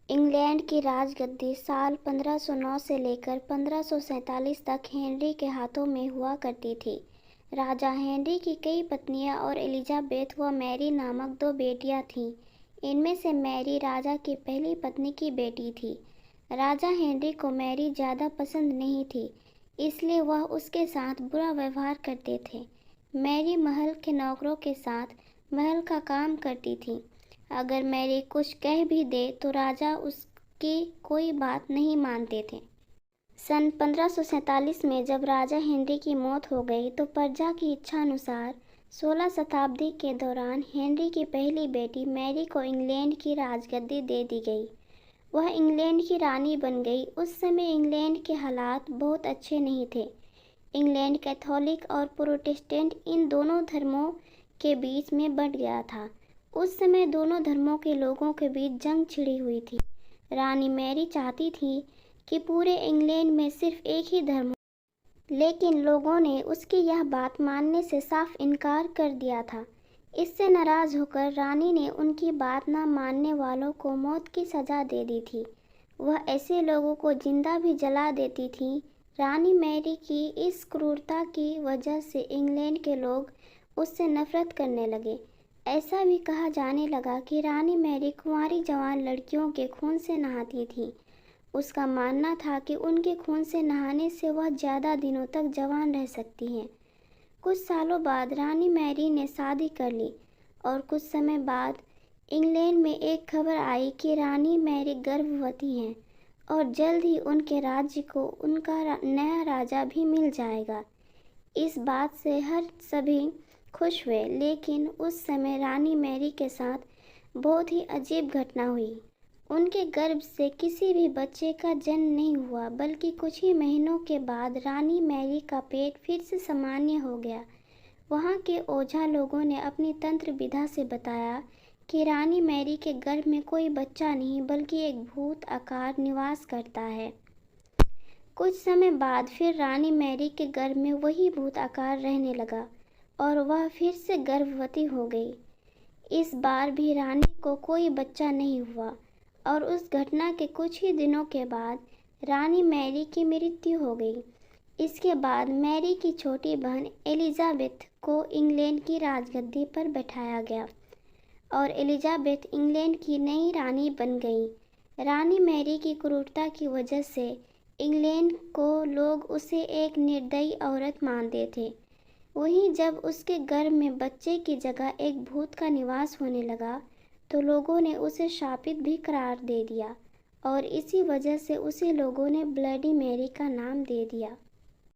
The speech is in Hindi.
इंग्लैंड की राजगद्दी साल 1509 से लेकर 1547 तक हेनरी के हाथों में हुआ करती थी। राजा हेनरी की कई पत्नियां और एलिजाबेथ व मैरी नामक दो बेटियां थीं। इनमें से मैरी राजा की पहली पत्नी की बेटी थी। राजा हेनरी को मैरी ज़्यादा पसंद नहीं थी, इसलिए वह उसके साथ बुरा व्यवहार करते थे। मैरी महल के नौकरों के साथ महल का काम करती थी। अगर मैरी कुछ कह भी दे तो राजा उसकी कोई बात नहीं मानते थे। सन 1547 में जब राजा हेनरी की मौत हो गई तो प्रजा की इच्छा अनुसार 16 शताब्दी के दौरान हेनरी की पहली बेटी मैरी को इंग्लैंड की राजगद्दी दे दी गई। वह इंग्लैंड की रानी बन गई। उस समय इंग्लैंड के हालात बहुत अच्छे नहीं थे। इंग्लैंड कैथोलिक और प्रोटेस्टेंट इन दोनों धर्मों के बीच में बंट गया था। उस समय दोनों धर्मों के लोगों के बीच जंग छिड़ी हुई थी। रानी मैरी चाहती थी कि पूरे इंग्लैंड में सिर्फ एक ही धर्म हो, लेकिन लोगों ने उसकी यह बात मानने से साफ इनकार कर दिया था। इससे नाराज होकर रानी ने उनकी बात न मानने वालों को मौत की सज़ा दे दी थी। वह ऐसे लोगों को जिंदा भी जला देती थी। रानी मैरी की इस क्रूरता की वजह से इंग्लैंड के लोग उससे नफरत करने लगे। ऐसा भी कहा जाने लगा कि रानी मैरी कुंवारी जवान लड़कियों के खून से नहाती थी। उसका मानना था कि उनके खून से नहाने से वह ज़्यादा दिनों तक जवान रह सकती हैं। कुछ सालों बाद रानी मैरी ने शादी कर ली और कुछ समय बाद इंग्लैंड में एक खबर आई कि रानी मैरी गर्भवती हैं और जल्द ही उनके राज्य को उनका नया राजा भी मिल जाएगा। इस बात से हर सभी खुश हुए, लेकिन उस समय रानी मैरी के साथ बहुत ही अजीब घटना हुई। उनके गर्भ से किसी भी बच्चे का जन्म नहीं हुआ, बल्कि कुछ ही महीनों के बाद रानी मैरी का पेट फिर से सामान्य हो गया। वहाँ के ओझा लोगों ने अपनी तंत्र विधा से बताया कि रानी मैरी के गर्भ में कोई बच्चा नहीं बल्कि एक भूत आकार निवास करता है। कुछ समय बाद फिर रानी मैरी के गर्भ में वही भूत आकार रहने लगा और वह फिर से गर्भवती हो गई। इस बार भी रानी को कोई बच्चा नहीं हुआ और उस घटना के कुछ ही दिनों के बाद रानी मैरी की मृत्यु हो गई। इसके बाद मैरी की छोटी बहन एलिजाबेथ को इंग्लैंड की राजगद्दी पर बैठाया गया और एलिजाबेथ इंग्लैंड की नई रानी बन गई। रानी मैरी की क्रूरता की वजह से इंग्लैंड को लोग उसे एक निर्दयी औरत मानते थे। वहीं जब उसके गर्भ में बच्चे की जगह एक भूत का निवास होने लगा तो लोगों ने उसे शापित भी करार दे दिया और इसी वजह से उसे लोगों ने ब्लडी मैरी का नाम दे दिया।